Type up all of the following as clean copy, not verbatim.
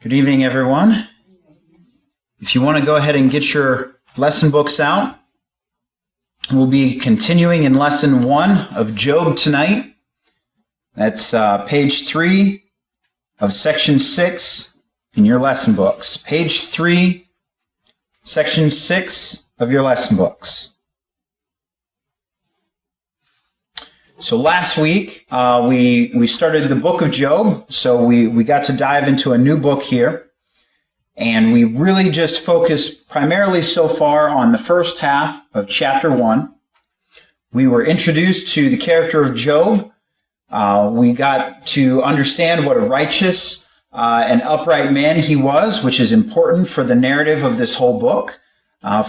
Good evening, everyone. If you want to go ahead and get your lesson books out, we'll be continuing in lesson 1 of Job tonight. That's page 3 of section 6 in your lesson books. Page 3, section 6 of your lesson books. So last week, we started the book of Job, so we got to dive into a new book here, and we really just focused primarily so far on the first half of chapter 1. We were introduced to the character of Job. We got to understand what a righteous and upright man he was, which is important for the narrative of this whole book.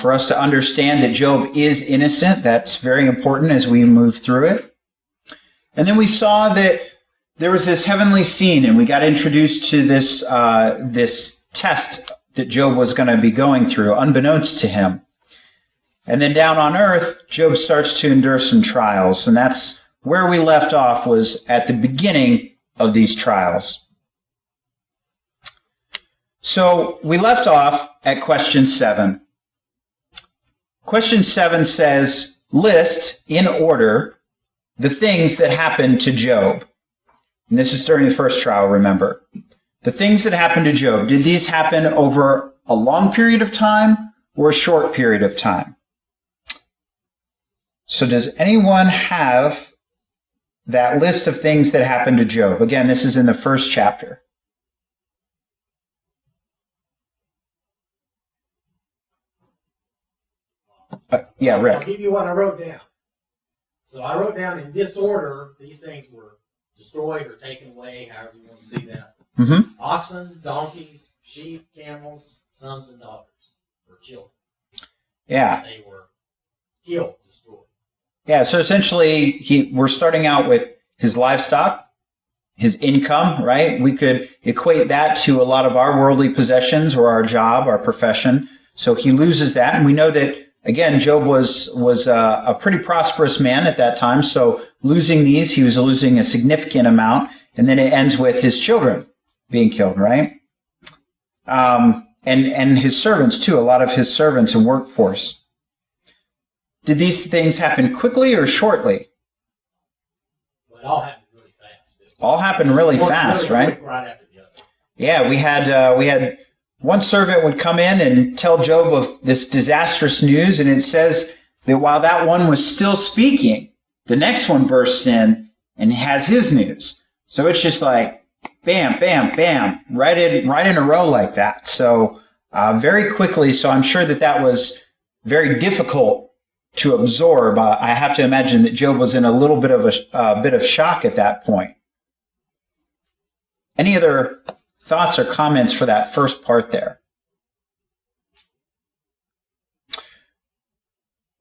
For us to understand that Job is innocent, that's very important as we move through it. And then we saw that there was this heavenly scene, and we got introduced to this test that Job was going to be going through, unbeknownst to him. And then down on earth, Job starts to endure some trials, and that's where we left off, was at the beginning of these trials. So we left off at question 7. Question 7 says, list in order the things that happened to Job. And this is during the first trial, remember. The things that happened to Job, did these happen over a long period of time or a short period of time? So does anyone have that list of things that happened to Job? Again, this is in the first chapter. Yeah, Rick. I'll give you what I wrote down. So I wrote down in this order, these things were destroyed or taken away, however you want to see that. Mm-hmm. Oxen, donkeys, sheep, camels, sons and daughters, or children. Yeah. They were killed, destroyed. Yeah, so essentially we're starting out with his livestock, his income, right? We could equate that to a lot of our worldly possessions or our job, our profession. So he loses that, and we know that, again, Job was a pretty prosperous man at that time, so losing these, he was losing a significant amount, and then it ends with his children being killed, right? And his servants, too, a lot of his servants and workforce. Did these things happen quickly or shortly? Well, it all happened really fast. All happened really fast, right? Right after the other. Yeah, we had one servant would come in and tell Job of this disastrous news, and it says that while that one was still speaking, the next one bursts in and has his news. So it's just like bam, bam, bam, right in a row like that. So very quickly. So I'm sure that was very difficult to absorb. I have to imagine that Job was in a little bit of a bit of shock at that point. Any other thoughts or comments for that first part there?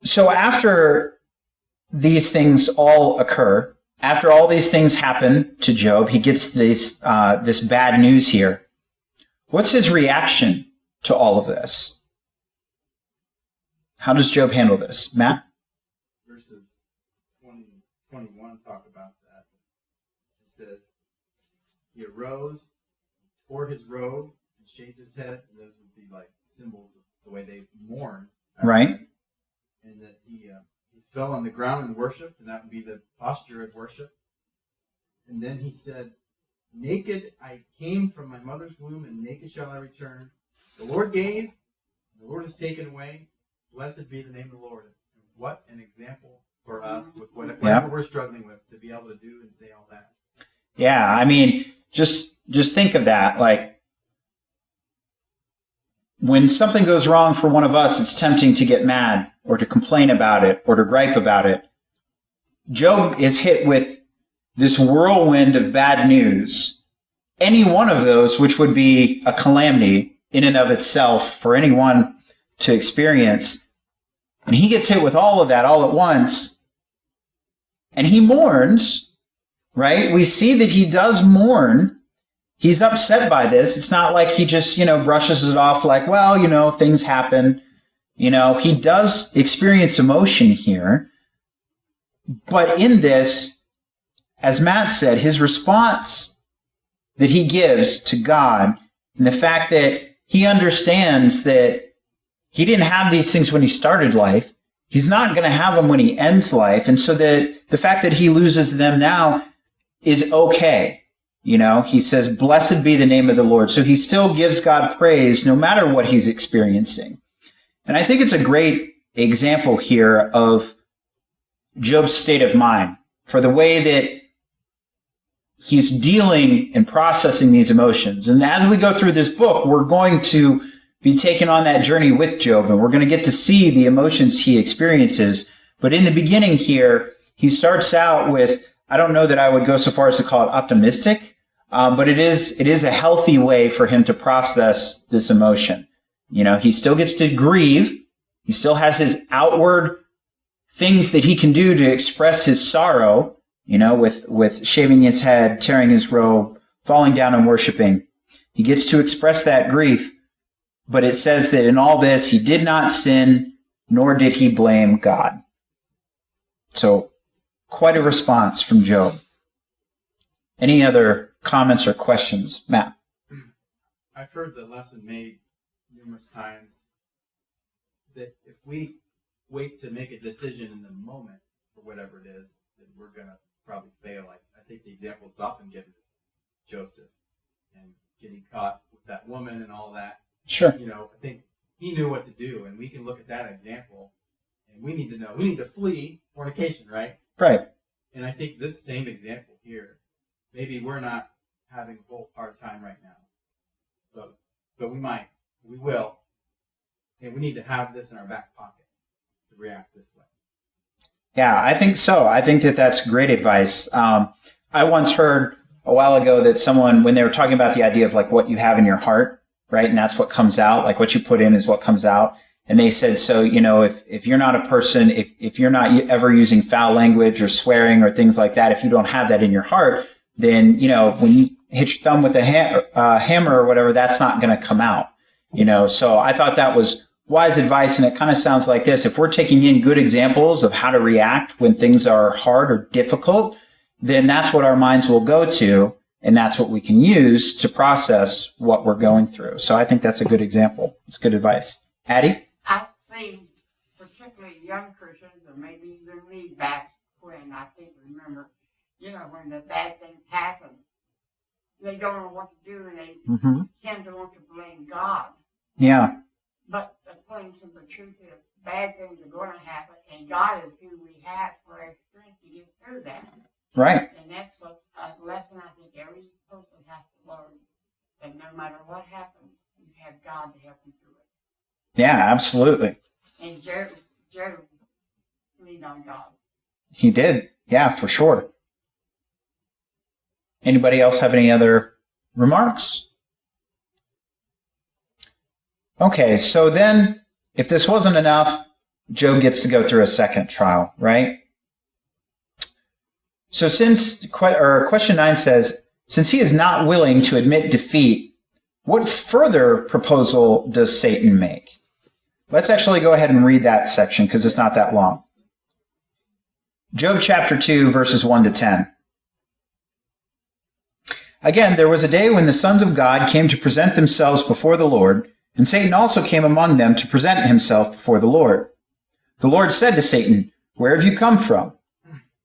So after these things all occur, after all these things happen to Job, he gets this bad news here. What's his reaction to all of this? How does Job handle this? Matt? Verses 20, 21 talk about that. It says, he arose, tore his robe, and shaved his head, and those would be like symbols of the way they mourn. Right. And that he fell on the ground in worship, and that would be the posture of worship. And then he said, naked I came from my mother's womb, and naked shall I return. The Lord gave, the Lord has taken away. Blessed be the name of the Lord. And what an example for us with whatever we're struggling with, to be able to do and say all that. Yeah, I mean, just think of that. Like, when something goes wrong for one of us, it's tempting to get mad or to complain about it or to gripe about it. Job is hit with this whirlwind of bad news. Any one of those, which would be a calamity in and of itself for anyone to experience, and he gets hit with all of that all at once, and he mourns, right? We see that he does mourn. He's upset by this. It's not like he just, brushes it off like, well, things happen. He does experience emotion here. But in this, as Matt said, his response that he gives to God And the fact that he understands that he didn't have these things when he started life. He's not going to have them when he ends life. And so that the fact that he loses them now is okay. You know, he says, blessed be the name of the Lord. So he still gives God praise no matter what he's experiencing. And I think it's a great example here of Job's state of mind for the way that he's dealing and processing these emotions. And as we go through this book, we're going to be taken on that journey with Job, and we're going to get to see the emotions he experiences. But in the beginning here, he starts out with, I don't know that I would go so far as to call it optimistic, but it is a healthy way for him to process this emotion. You know, he still gets to grieve. He still has his outward things that he can do to express his sorrow, you know, with shaving his head, tearing his robe, falling down and worshiping. He gets to express that grief. But it says that in all this, he did not sin, nor did he blame God. So, quite a response from Job. Any other comments or questions? Matt? I've heard the lesson made numerous times that if we wait to make a decision in the moment for whatever it is, then we're going to probably fail. I think the example that's often given is Joseph and getting caught with that woman and all that. Sure. You know, I think he knew what to do, and we can look at that example, and we need to flee fornication, right? Right. And I think this same example here, maybe we're not having a whole hard time right now, but we will, and we need to have this in our back pocket to react this way. Yeah, I think so. I think that that's great advice. I once heard a while ago that someone, when they were talking about the idea of like what you have in your heart, right? And that's what comes out. Like what you put in is what comes out. And they said, so, you know, if you're not a person, if you're not ever using foul language or swearing or things like that, if you don't have that in your heart, then, you know, when you hit your thumb with a hammer or whatever, that's not going to come out, you know? So I thought that was wise advice. And it kind of sounds like this. If we're taking in good examples of how to react when things are hard or difficult, then that's what our minds will go to. And that's what we can use to process what we're going through. So I think that's a good example. It's good advice. Addie? I think particularly young Christians, or maybe even me back when, I think, remember, you know, when the bad things happen, they don't know what to do, and they tend to want to blame God. Yeah. But the plain simple truth is, bad things are going to happen, and God is who we have for our strength to get through that. Right. And that's what's a lesson I think every person has to learn, that no matter what happens, you have God to help you through it. Yeah, absolutely. And Job leaned on God. He did. Yeah, for sure. Anybody else have any other remarks? Okay, so then, if this wasn't enough, Job gets to go through a second trial, right? So question 9 says, since he is not willing to admit defeat, what further proposal does Satan make? Let's actually go ahead and read that section because it's not that long. Job chapter 2, verses 1 to 10. Again, there was a day when the sons of God came to present themselves before the Lord, and Satan also came among them to present himself before the Lord. The Lord said to Satan, "Where have you come from?"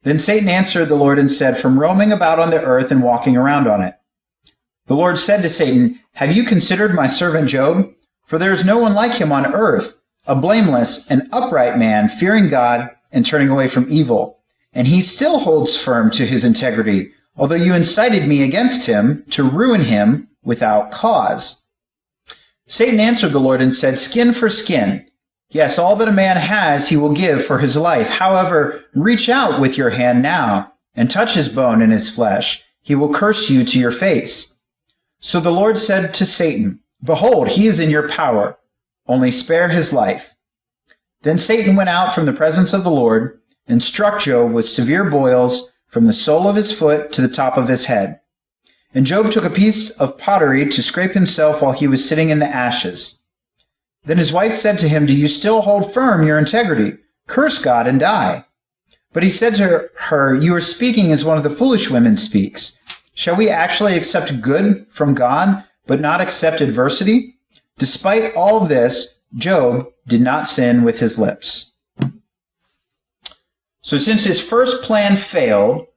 Then Satan answered the Lord and said, "From roaming about on the earth and walking around on it." The Lord said to Satan, "Have you considered my servant Job? For there is no one like him on earth, a blameless and upright man, fearing God and turning away from evil. And he still holds firm to his integrity, although you incited me against him to ruin him without cause." Satan answered the Lord and said, "Skin for skin. Yes, all that a man has he will give for his life. However, reach out with your hand now and touch his bone and his flesh. He will curse you to your face." So the Lord said to Satan, "Behold, he is in your power. Only spare his life." Then Satan went out from the presence of the Lord and struck Job with severe boils from the sole of his foot to the top of his head. And Job took a piece of pottery to scrape himself while he was sitting in the ashes. Then his wife said to him, "Do you still hold firm your integrity? Curse God and die." But he said to her, "You are speaking as one of the foolish women speaks. Shall we actually accept good from God but not accept adversity? Despite all this, Job did not sin with his lips. So since his first plan failed,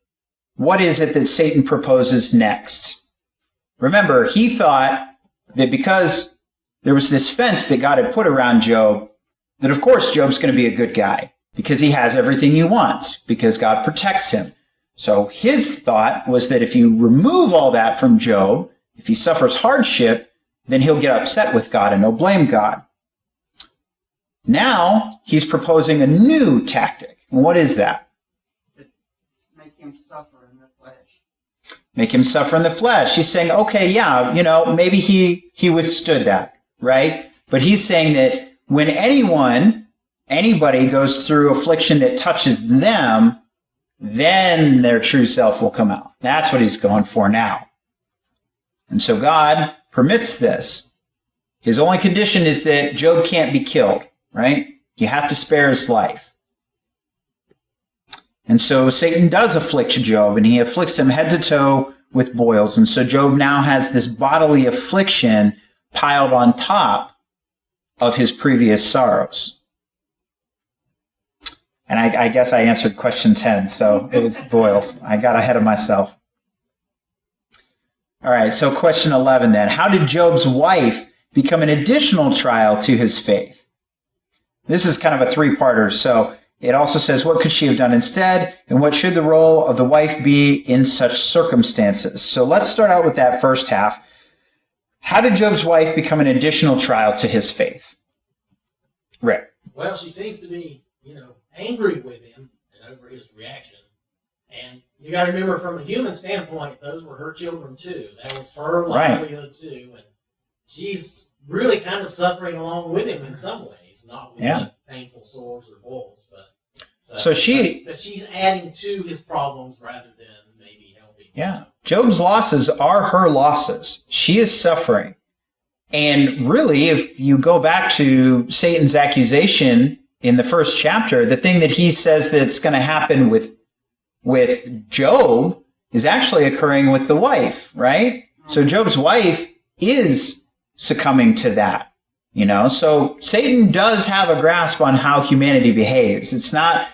what is it that Satan proposes next? Remember, he thought that because there was this fence that God had put around Job, that of course Job's going to be a good guy because he has everything he wants, because God protects him. So his thought was that if you remove all that from Job, if he suffers hardship, then he'll get upset with God and he'll blame God. Now he's proposing a new tactic. And what is that? Make him suffer in the flesh. Make him suffer in the flesh. He's saying, okay, yeah, maybe he withstood that, right? But he's saying that when anybody goes through affliction that touches them, then their true self will come out. That's what he's going for now. And so God permits this. His only condition is that Job can't be killed, right? You have to spare his life. And so Satan does afflict Job, and he afflicts him head to toe with boils. And so Job now has this bodily affliction piled on top of his previous sorrows. And I guess I answered question 10, so it was boils. I got ahead of myself. All right, so question 11 then. How did Job's wife become an additional trial to his faith? This is kind of a three-parter. So it also says, what could she have done instead? And what should the role of the wife be in such circumstances? So let's start out with that first half. How did Job's wife become an additional trial to his faith? Rick. Well, she seems to be, angry with him and over his reaction. And you got to remember, from a human standpoint, those were her children too. That was her livelihood too. And she's really kind of suffering along with him in some ways, not with the painful sores or boils, but but she's adding to his problems rather than maybe helping. Yeah. Job's losses are her losses. She is suffering. And really, if you go back to Satan's accusation in the first chapter, the thing that he says that's going to happen with Job is actually occurring with the wife, right? So Job's wife is succumbing to that, So Satan does have a grasp on how humanity behaves. It's not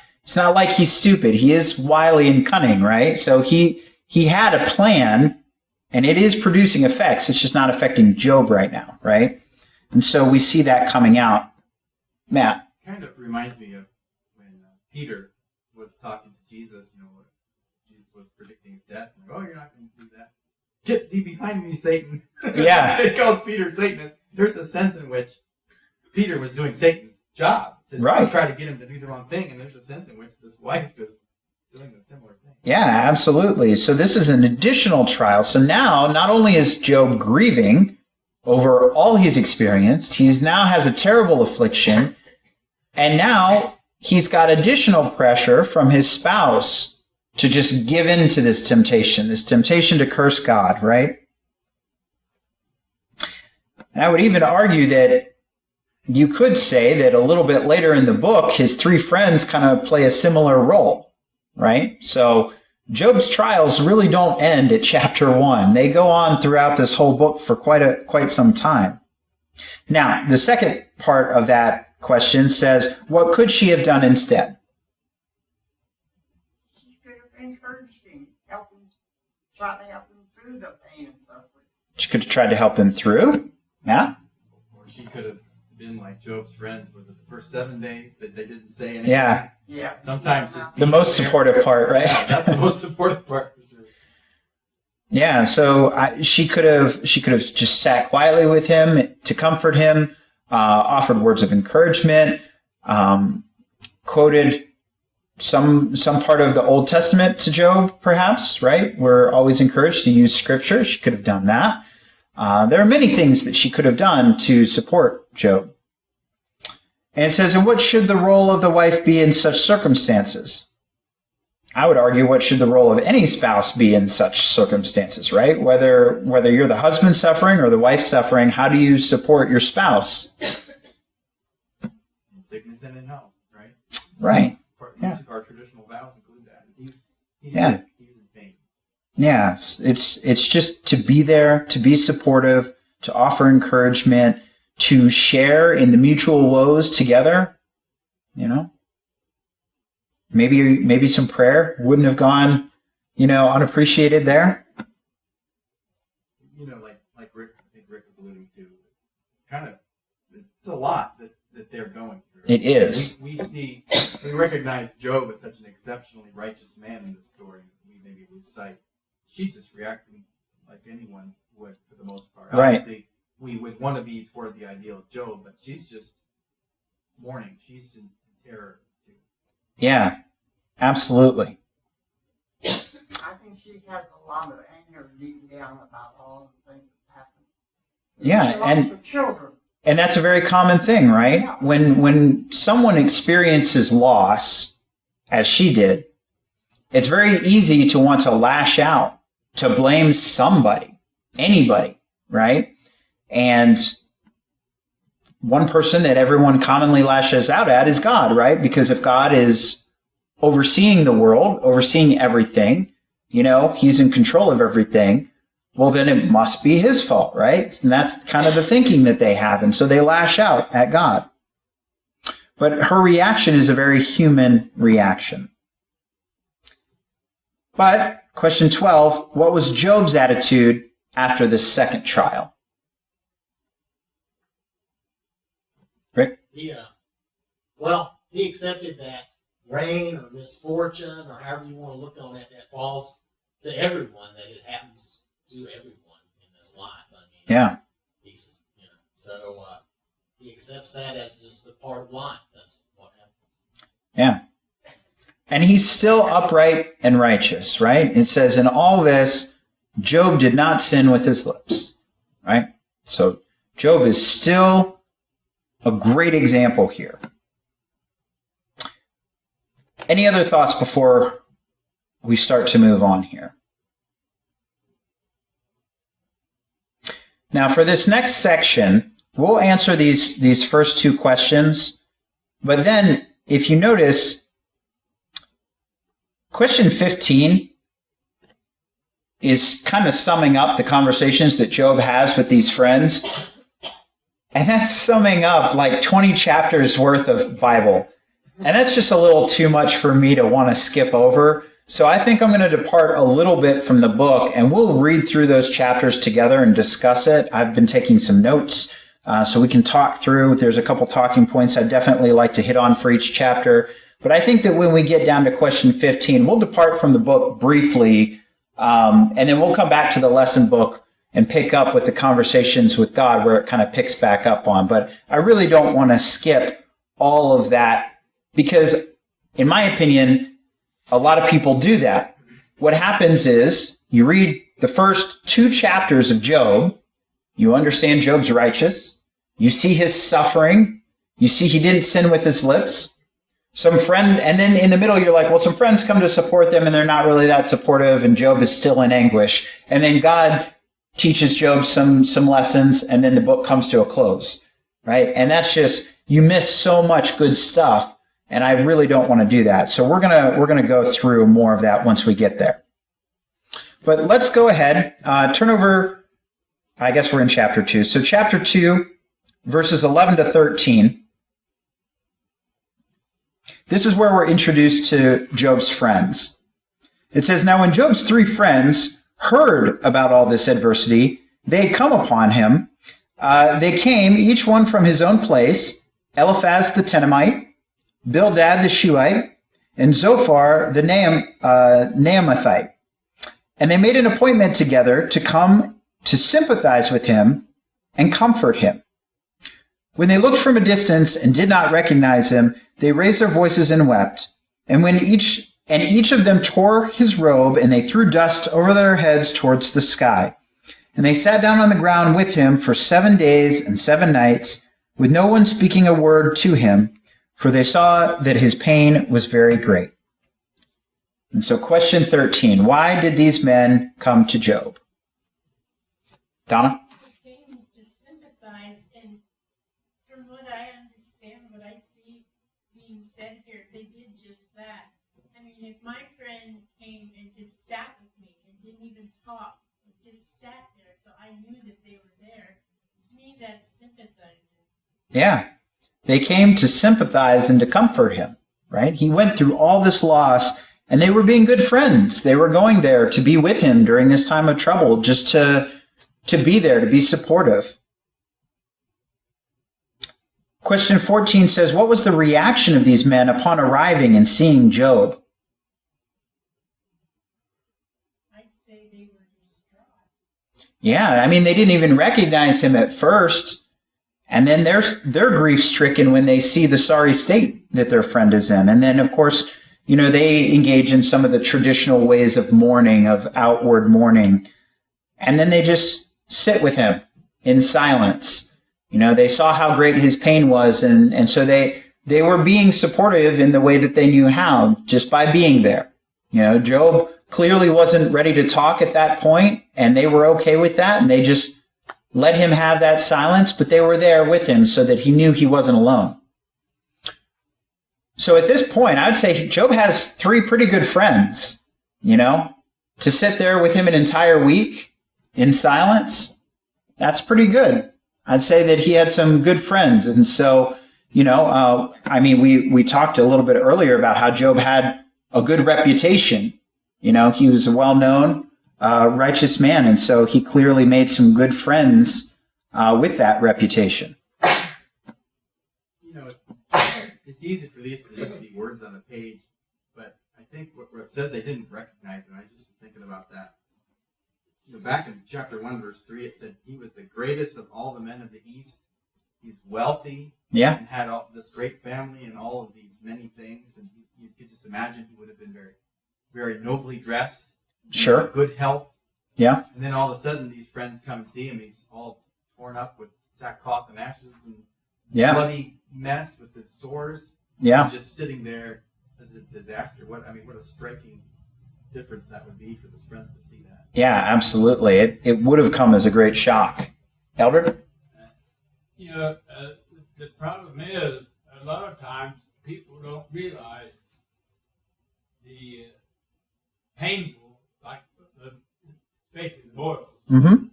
like he's stupid. He is wily and cunning, right? So he had a plan, and it is producing effects. It's just not affecting Job right now, right? And so we see that coming out. Matt. Kind of reminds me of when Peter was talking to Jesus, Jesus was predicting his death. And, you're not going to do that. Get thee behind me, Satan. Yeah. He calls Peter Satan. There's a sense in which Peter was doing Satan's job to try to get him to do the wrong thing, and there's a sense in which this wife is doing a similar thing. Yeah, absolutely. So this is an additional trial. So now, not only is Job grieving over all he's experienced, he's now has a terrible affliction, and now he's got additional pressure from his spouse to just give in to this temptation to curse God, right? And I would even argue that you could say that a little bit later in the book, his three friends kind of play a similar role, right? So Job's trials really don't end at chapter 1. They go on throughout this whole book for quite some time. Now, the second part of that question says, what could she have done instead? She could have encouraged him, try to help him through the pain and suffering. She could have tried to help him through. Matt? Or she could have been like Job's friends. Was it the first 7 days that they didn't say anything? Yeah. Sometimes just the most supportive part, right? Yeah, that's the most supportive part for sure. Yeah, so she could have just sat quietly with him to comfort him, offered words of encouragement, quoted some part of the Old Testament to Job, perhaps, right? We're always encouraged to use Scripture. She could have done that. There are many things that she could have done to support Job. And it says, and what should the role of the wife be in such circumstances? I would argue, what should the role of any spouse be in such circumstances, right? Whether you're the husband suffering or the wife suffering, how do you support your spouse? In sickness and in health, right? Right. Our traditional vows include that. He's Yeah. sick. He's in pain. Yeah, it's just to be there, to be supportive, to offer encouragement, to share in the mutual woes together. Maybe some prayer wouldn't have gone, unappreciated there. Like Rick, I think Rick was alluding to, it's a lot that they're going through. It is. We recognize Job as such an exceptionally righteous man in this story. We maybe lose sight. She's just reacting like anyone would for the most part. Right. Obviously, we would want to be toward the ideal of Job, but she's just mourning. She's in terror too. Yeah, absolutely. I think she has a lot of anger deep down about all the things that happened. Yeah, she lost her children. And that's a very common thing, right? Yeah. When someone experiences loss, as she did, it's very easy to want to lash out, to blame somebody, anybody, right? And one person that everyone commonly lashes out at is God, right? Because if God is overseeing the world, overseeing everything, he's in control of everything, well, then it must be his fault, right? And that's kind of the thinking that they have. And so they lash out at God. But her reaction is a very human reaction. But question 12, what was Job's attitude after this second trial? Rick? He accepted that rain or misfortune or however you want to look on it, that falls to everyone, that it happens to everyone in this life. Yeah. So he accepts that as just a part of life. That's what happens. Yeah. And he's still upright and righteous, right? It says, in all this, Job did not sin with his lips, right? So Job is still a great example here. Any other thoughts before we start to move on here? Now, for this next section, we'll answer these first two questions. But then, if you notice, question 15 is kind of summing up the conversations that Job has with these friends. And that's summing up like 20 chapters worth of Bible. And that's just a little too much for me to want to skip over. So I think I'm going to depart a little bit from the book, and we'll read through those chapters together and discuss it. I've been taking some notes so we can talk through. There's a couple talking points I'd definitely like to hit on for each chapter. But I think that when we get down to question 15, we'll depart from the book briefly, and then we'll come back to the lesson book and pick up with the conversations with God where it kind of picks back up on. But I really don't want to skip all of that because, in my opinion, a lot of people do that. What happens is you read the first 2 chapters of Job, you understand Job's righteous, you see his suffering, you see he didn't sin with his lips. And then in the middle you're like, well, some friends come to support them and they're not really that supportive and Job is still in anguish. And then God teaches Job some lessons and then the book comes to a close, right? And that's just, you miss so much good stuff. And I really don't want to do that. So we're gonna go through more of that once we get there. But let's go ahead, turn over, I guess we're in chapter 2. So chapter 2, verses 11 to 13. This is where we're introduced to Job's friends. It says, now when Job's 3 friends heard about all this adversity, they had come upon him. They came, each one from his own place, Eliphaz the Temanite, Bildad the Shuhite, and Zophar the Naamathite. And they made an appointment together to come to sympathize with him and comfort him. When they looked from a distance and did not recognize him, they raised their voices and wept. And each of them tore his robe, and they threw dust over their heads towards the sky. And they sat down on the ground with him for 7 days and 7 nights, with no one speaking a word to him, for they saw that his pain was very great. And so question 13, why did these men come to Job? Donna? They came to sympathize, and from what I understand, what I see being said here, they did just that. I mean, if my friend came and just sat with me and didn't even talk, but just sat there, so I knew that they were there, Yeah. They came to sympathize and to comfort him, right? He went through all this loss, and they were being good friends. They were going there to be with him during this time of trouble, just to be there, to be supportive. Question 14 says, what was the reaction of these men upon arriving and seeing Job? I'd say they were distraught. Yeah, I mean, they didn't even recognize him at first. And then they're grief-stricken when they see the sorry state that their friend is in. And then, of course, they engage in some of the traditional ways of mourning, of outward mourning. And then they just sit with him in silence. They saw how great his pain was. And so they were being supportive in the way that they knew how, just by being there. Job clearly wasn't ready to talk at that point, and they were okay with that. And they just let him have that silence, but they were there with him so that he knew he wasn't alone. So at this point, I'd say Job has 3 pretty good friends, to sit there with him an entire week in silence. That's pretty good. I'd say that he had some good friends. And so, we talked a little bit earlier about how Job had a good reputation. He was a well-known, righteous man, and so he clearly made some good friends with that reputation. It's easy for these to just be words on a page, but I think what it says they didn't recognize him. I was just thinking about that. Back in chapter 1, verse 3, it said he was the greatest of all the men of the East. He's wealthy, and had all this great family and all of these many things, and you could just imagine he would have been very, very nobly dressed. Sure. Good health. Yeah. And then all of a sudden, these friends come and see him. He's all torn up with sackcloth and ashes and bloody mess with his sores. Yeah. And just sitting there as a disaster. What a striking difference that would be for his friends to see that. Yeah, absolutely. It would have come as a great shock. Elder? The problem is, a lot of times people don't realize the painful, like especially the boils. Mm-hmm.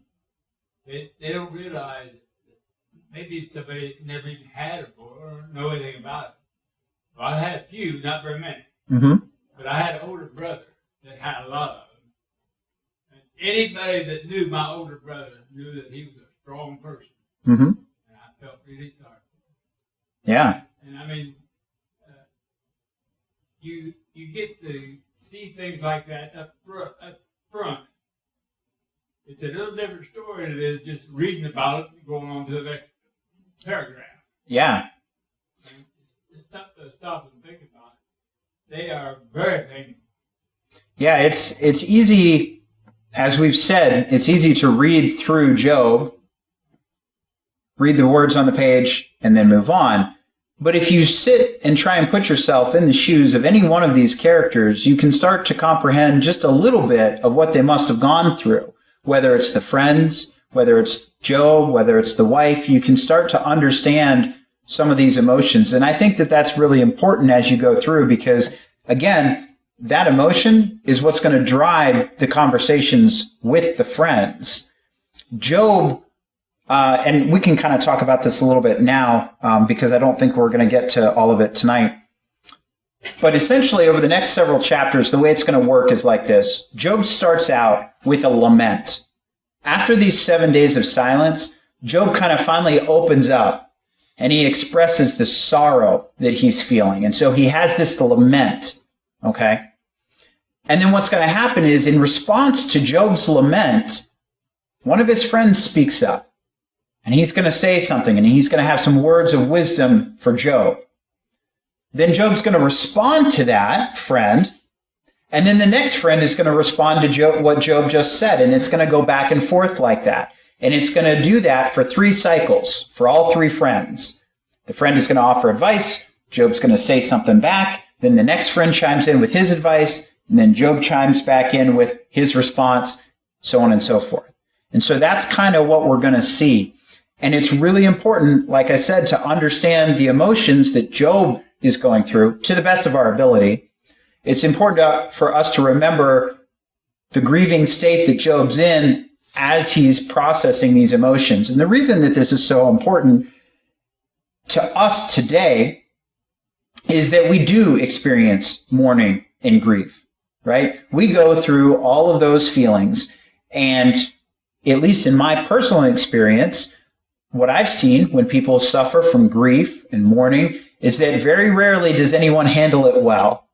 They don't realize that maybe somebody never even had a boil or know anything about it. Well, I had a few, not very many. Mm-hmm. But I had an older brother that had a lot of them. And anybody that knew my older brother knew that he was a strong person. Mm-hmm. And I felt really sorry for him. Yeah. And you get to see things like that up front. It's a little different story than it is just reading about it and going on to the next paragraph. Yeah. And it's something to stop and think about. They are very painful. Yeah, it's easy, as we've said, it's easy to read through Job, read the words on the page, and then move on. But if you sit and try and put yourself in the shoes of any one of these characters, you can start to comprehend just a little bit of what they must have gone through. Whether it's the friends, whether it's Job, whether it's the wife, you can start to understand some of these emotions. And I think that that's really important as you go through because, again, that emotion is what's going to drive the conversations with the friends. Job, and we can kind of talk about this a little bit now because I don't think we're going to get to all of it tonight. But essentially, over the next several chapters, the way it's going to work is like this. Job starts out with a lament. After these 7 days of silence, Job kind of finally opens up and he expresses the sorrow that he's feeling. And so he has this lament, okay? And then what's going to happen is in response to Job's lament, one of his friends speaks up and he's going to say something and he's going to have some words of wisdom for Job. Then Job's going to respond to that friend, and then the next friend is going to respond to Job, what Job just said, and it's going to go back and forth like that. And it's going to do that for 3 cycles for all 3 friends. The friend is going to offer advice, Job's going to say something back, then the next friend chimes in with his advice, and then Job chimes back in with his response, so on and so forth. And so that's kind of what we're going to see. And it's really important, like I said, to understand the emotions that Job is going through to the best of our ability. It's important for us to remember the grieving state that Job's in as he's processing these emotions. And the reason that this is so important to us today is that we do experience mourning and grief, right? We go through all of those feelings. And at least in my personal experience, what I've seen when people suffer from grief and mourning is that very rarely does anyone handle it well.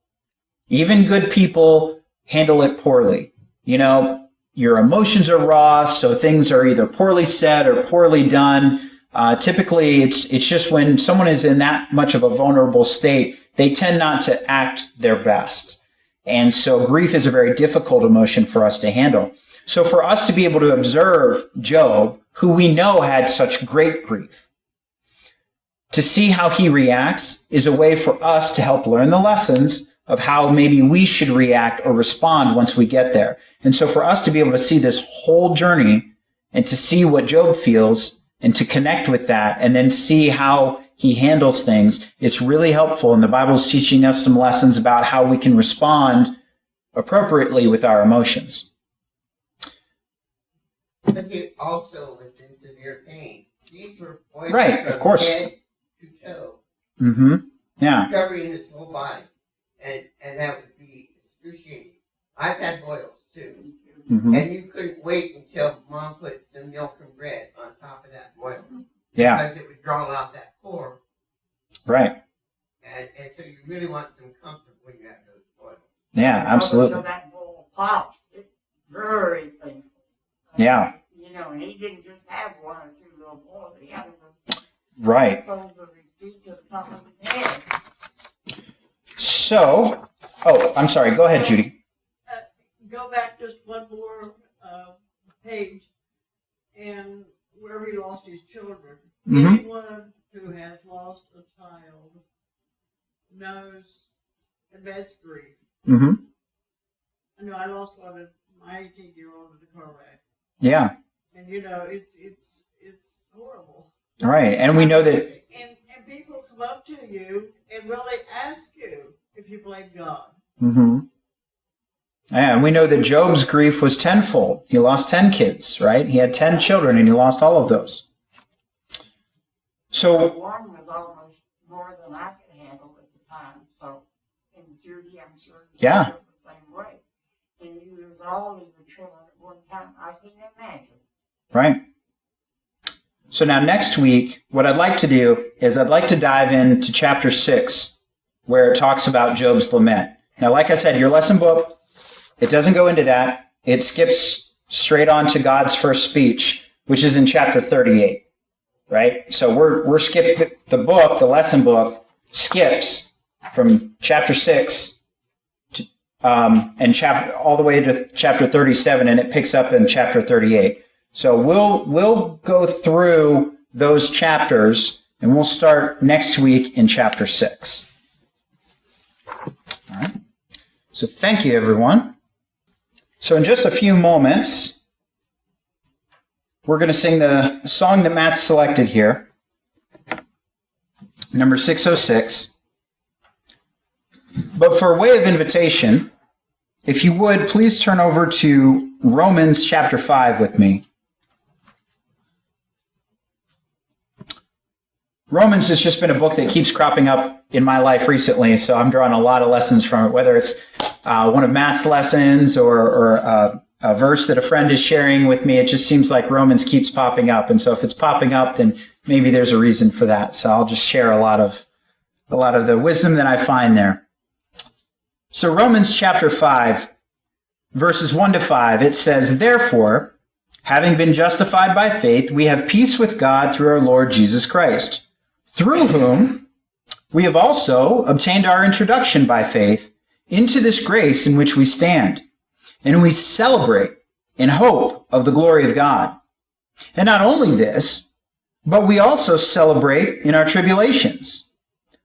Even good people handle it poorly. You know, your emotions are raw, so things are either poorly said or poorly done. Typically, it's just when someone is in that much of a vulnerable state, they tend not to act their best. And so grief is a very difficult emotion for us to handle. So for us to be able to observe Job, who we know had such great grief, to see how he reacts is a way for us to help learn the lessons of how maybe we should react or respond once we get there. And so for us to be able to see this whole journey and to see what Job feels and to connect with that and then see how he handles things, it's really helpful. And the Bible's teaching us some lessons about how we can respond appropriately with our emotions. But he also was in severe pain. These were poisons Right, of course. head to toe, Mm-hmm. Yeah. covering his whole body. And that would be excruciating. I've had boils too. Mm-hmm. And you couldn't wait until Mom put some milk and bread on top of that boil. Yeah. Because it would draw out that core. Right. And so you really want some comfort when you have those boils. Yeah, absolutely. So that bowl pops. It's very painful. Yeah. You know, and he didn't just have one or two little boils. He had them Right. soles of his feet to the top of his head. So, I'm sorry. Go ahead, Judy. Go back just one more page, and where he lost his children. Mm-hmm. Anyone who has lost a child knows immense grief. Mm-hmm. I know I lost one of my 18-year-old in a car wreck, Yeah. and you know it's horrible. Right. And we know that. And people come up to you and really ask you if you blame God. Mm-hmm. Yeah, and we know that Job's grief was tenfold. He lost 10 kids, right? He had 10 children, and he lost all of those. So, One was almost more than I could handle at the time. So, and Judy, I'm sure, Yeah. was the same way. And you lose all of your children at one time. I can imagine. right. So now next week, what I'd like to do is I'd like to dive into chapter 6, where it talks about Job's lament. Now, like I said, your lesson book, it doesn't go into that. It skips straight on to God's first speech, which is in chapter 38, right? So we're skipping the book, the lesson book, skips from chapter 6 to, and all the way to chapter 37, and it picks up in chapter 38. So we'll go through those chapters, and we'll start next week in chapter 6. All right. So thank you, everyone. So in just a few moments, we're going to sing the song that Matt selected here, number 606. But for a way of invitation, if you would, please turn over to Romans chapter 5 with me. Romans has just been a book that keeps cropping up in my life recently, so I'm drawing a lot of lessons from it, whether it's one of Matt's lessons or a verse that a friend is sharing with me. It just seems like Romans keeps popping up, and so if it's popping up, then maybe there's a reason for that. So I'll just share a lot of the wisdom that I find there. So Romans chapter 5, verses 1 to 5, it says, "Therefore, having been justified by faith, we have peace with God through our Lord Jesus Christ, through whom we have also obtained our introduction by faith into this grace in which we stand, and we celebrate in hope of the glory of God. And not only this, but we also celebrate in our tribulations,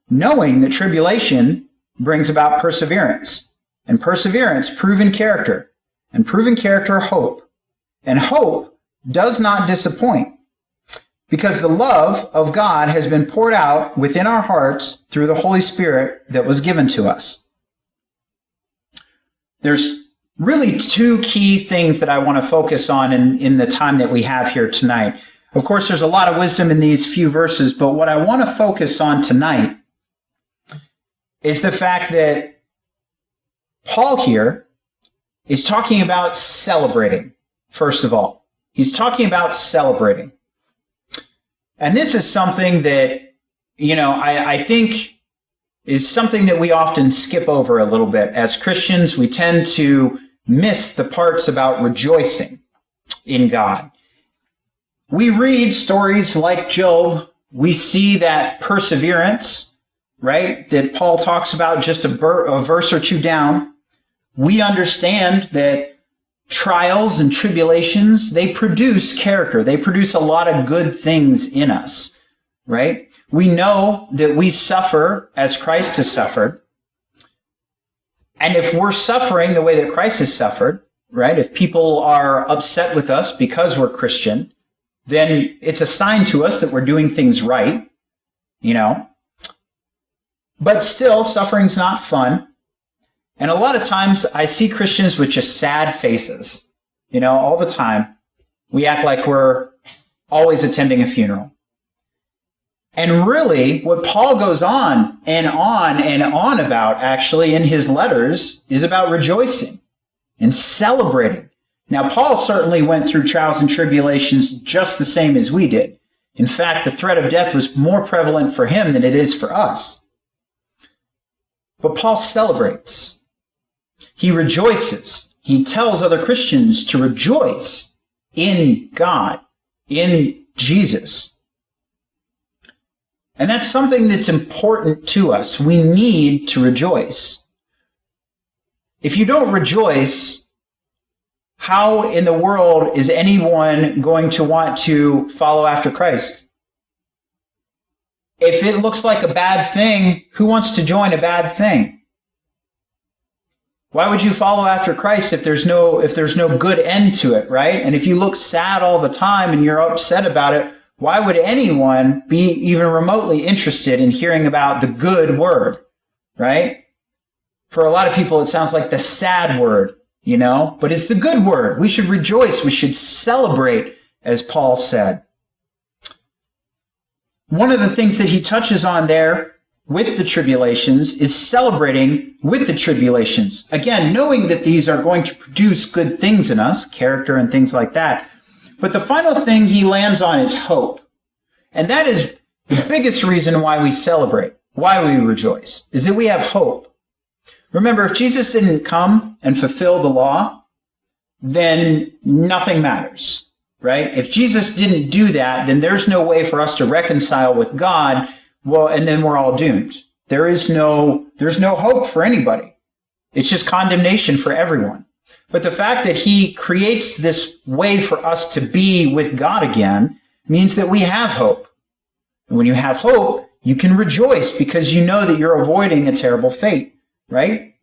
knowing that tribulation brings about perseverance, and perseverance, proven character, and proven character, hope. And hope does not disappoint, because the love of God has been poured out within our hearts through the Holy Spirit that was given to us." There's really two key things that I want to focus on in the time that we have here tonight. Of course, there's a lot of wisdom in these few verses, but what I want to focus on tonight is the fact that Paul here is talking about celebrating, first of all. He's talking about celebrating. And this is something that, I think is something that we often skip over a little bit. As Christians, we tend to miss the parts about rejoicing in God. We read stories like Job. We see that perseverance, right, that Paul talks about just a verse or two down. We understand that trials and tribulations, they produce character. They produce a lot of good things in us, right? We know that we suffer as Christ has suffered. And if we're suffering the way that Christ has suffered, right, if people are upset with us because we're Christian, then it's a sign to us that we're doing things right, But still, suffering's not fun. And a lot of times I see Christians with just sad faces, all the time. We act like we're always attending a funeral. And really, what Paul goes on and on and on about, actually, in his letters, is about rejoicing and celebrating. Now, Paul certainly went through trials and tribulations just the same as we did. In fact, the threat of death was more prevalent for him than it is for us. But Paul celebrates. He rejoices. He tells other Christians to rejoice in God, in Jesus. And that's something that's important to us. We need to rejoice. If you don't rejoice, how in the world is anyone going to want to follow after Christ? If it looks like a bad thing, who wants to join a bad thing? Why would you follow after Christ if there's no good end to it, right? And if you look sad all the time and you're upset about it, why would anyone be even remotely interested in hearing about the good word, right? For a lot of people, it sounds like the sad word, but it's the good word. We should rejoice. We should celebrate, as Paul said. One of the things that he touches on there with the tribulations is celebrating with the tribulations. Again, knowing that these are going to produce good things in us, character and things like that. But the final thing he lands on is hope. And that is the biggest reason why we celebrate, why we rejoice, is that we have hope. Remember, if Jesus didn't come and fulfill the law, then nothing matters, right? If Jesus didn't do that, then there's no way for us to reconcile with God. Well, and then we're all doomed. There's no hope for anybody. It's just condemnation for everyone. But the fact that he creates this way for us to be with God again means that we have hope. And when you have hope, you can rejoice because you know that you're avoiding a terrible fate, right?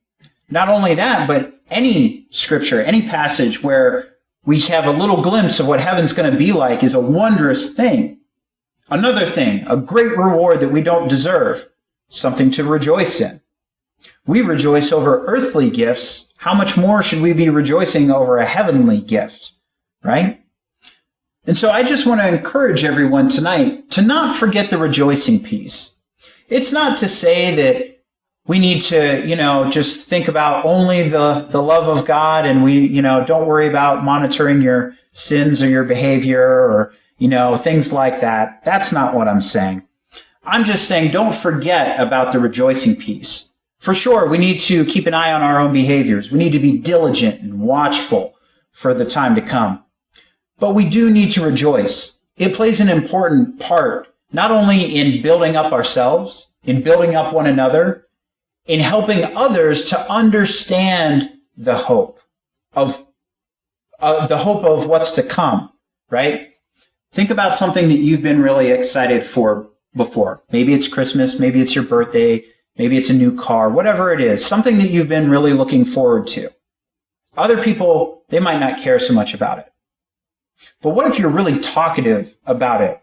Not only that, but any scripture, any passage where we have a little glimpse of what heaven's going to be like is a wondrous thing. Another thing, a great reward that we don't deserve, something to rejoice in. We rejoice over earthly gifts. How much more should we be rejoicing over a heavenly gift, right? And so I just want to encourage everyone tonight to not forget the rejoicing piece. It's not to say that we need to, just think about only the love of God and we, don't worry about monitoring your sins or your behavior or, things like that. That's not what I'm saying. I'm just saying don't forget about the rejoicing piece. For sure, we need to keep an eye on our own behaviors. We need to be diligent and watchful for the time to come. But we do need to rejoice. It plays an important part, not only in building up ourselves, in building up one another, in helping others to understand the hope of what's to come, right? Think about something that you've been really excited for before. Maybe it's Christmas, maybe it's your birthday, maybe it's a new car, whatever it is, something that you've been really looking forward to. Other people, they might not care so much about it. But what if you're really talkative about it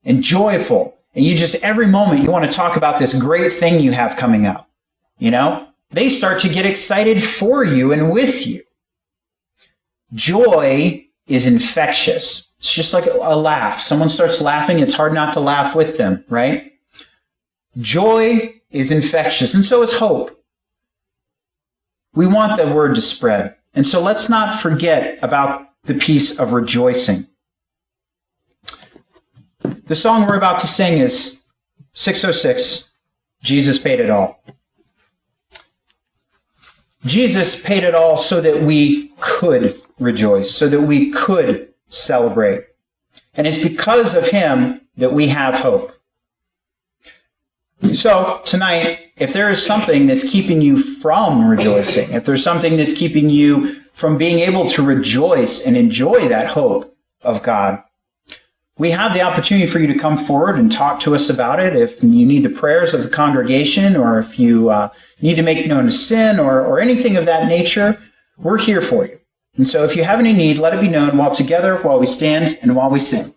and joyful, and you just every moment you want to talk about this great thing you have coming up? They start to get excited for you and with you. Joy is infectious. It's just like a laugh. Someone starts laughing, it's hard not to laugh with them, right? Joy is infectious, and so is hope. We want that word to spread. And so let's not forget about the piece of rejoicing. The song we're about to sing is 606, Jesus Paid It All. Jesus paid it all so that we could rejoice, so that we could celebrate. And it's because of him that we have hope. So tonight, if there is something that's keeping you from rejoicing, if there's something that's keeping you from being able to rejoice and enjoy that hope of God, we have the opportunity for you to come forward and talk to us about it. If you need the prayers of the congregation, or if you need to make known a sin or anything of that nature, we're here for you. And so if you have any need, let it be known while together, while we stand, and while we sing.